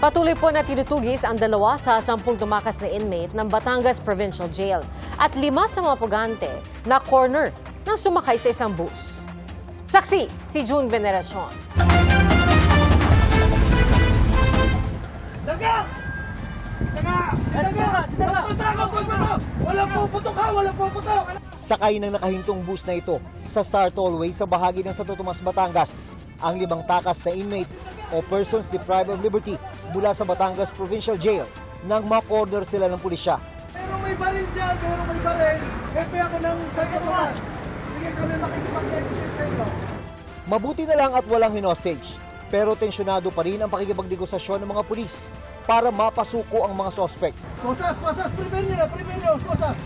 Patuloy po na tinutugis ang 2 sa 10 tumakas na inmate ng Batangas Provincial Jail at 5 sa mga pugante na corner nang sumakay sa isang bus. Saksi si June Veneracion. Sakay ng nakahintong bus na ito sa Star Tollway sa bahagi ng Santo Tomas, Batangas ang 5 takas na inmate o persons deprived of liberty mula sa Batangas Provincial Jail nang ma-order sila ng pulisya. Pero may baril dyan, pero may baril. Hepe ako ng Santo Tomas. Sige kami makikipag-negotiate sa inyo. Mabuti na lang at walang hinostage, pero tensyonado pa rin ang pakikipagdegosasyon ng mga pulis para mapasuko ang mga sospek. Posas, prepare nyo, posas.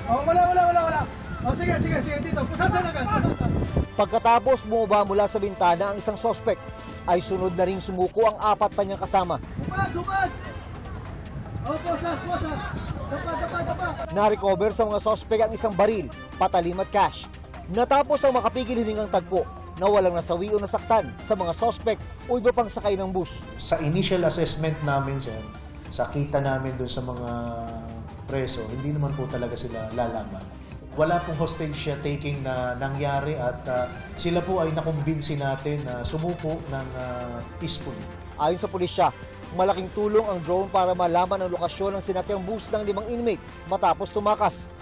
Wala. Sige, dito, posasan agad, posasan. Pagkatapos bumaba mula sa bintana ang isang sospek, ay sunod na ring sumuko ang 4 pa niyang kasama. Hubad! Posas! Dapa! Na-recover sa mga sospek ang isang baril, patalim at cash. Natapos ang makapigil hiningang tagpo na walang nasawi o nasaktan sa mga sospek o iba pang sakay ng bus. Sa initial assessment namin, sir, sa kita namin doon sa mga preso, hindi naman po talaga sila lalaman. Wala pong hostage taking na nangyari at sila po ay nakumbinsi natin na sumuko ng peacefully. Ayon sa pulisya, malaking tulong ang drone para malaman ang lokasyon ng sinakyang bus ng 5 inmate matapos tumakas.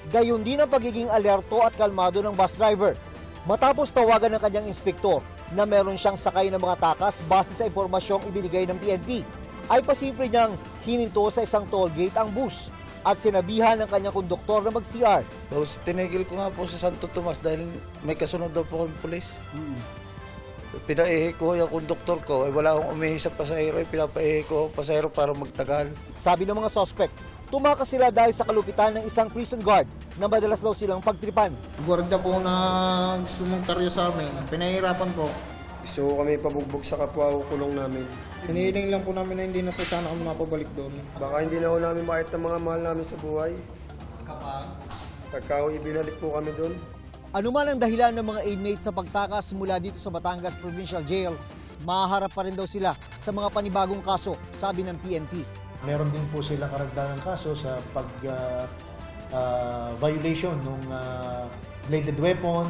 Gayon din ang pagiging alerto at kalmado ng bus driver matapos tawagan ng kanyang inspektor na meron siyang sakay ng mga takas base sa impormasyong ibinigay ng PNP. Ay pasimple niyang hininto sa isang toll gate ang bus at sinabihan ng kanyang konduktor na mag-CR. So, tinigil ko nga po sa Santo Tomas dahil may kasunod daw po kami pulis. Pinaihi ko yung konduktor ko, wala akong umihi sa pasahero, pinapaihi ko ang pasahero para magtagal. Sabi ng mga sospek, tumakas sila dahil sa kalupitan ng isang prison guard na madalas daw silang pagtripan. Guardia po na sumungtaryo sa amin, pinahirapan po. So kami pabugbog sa kapwa o kulong namin. Hinihiling lang po namin na hindi na po sana kami mapabalik doon. Baka hindi na ho namin makita ang mga mahal namin sa buhay. Pagka ibinalik po kami doon. Ano man ang dahilan ng mga inmates sa pagtakas mula dito sa Batangas Provincial Jail, mahaharap pa rin daw sila sa mga panibagong kaso, sabi ng PNP. Meron din po silang karagdagang kaso sa violation ng bladed weapon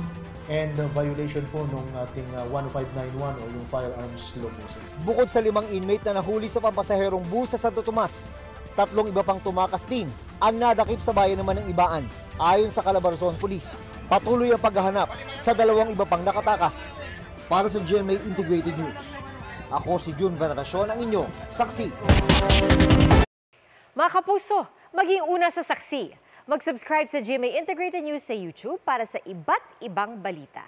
and violation po nung ating 10591 o yung firearms law po. Bukod sa 5 inmate na nahuli sa pampasaherong bus sa Santo Tomas, 3 iba pang tumakas din ang nadakip sa bayan naman ng Ibaan. Ayon sa Calabarzon Police, patuloy ang paghahanap sa 2 iba pang nakatakas. Para sa GMA Integrated News, ako si June Veneracion, ang inyong saksi. Mga kapuso, maging una sa saksi. Mag-subscribe sa GMA Integrated News sa YouTube para sa iba't ibang balita.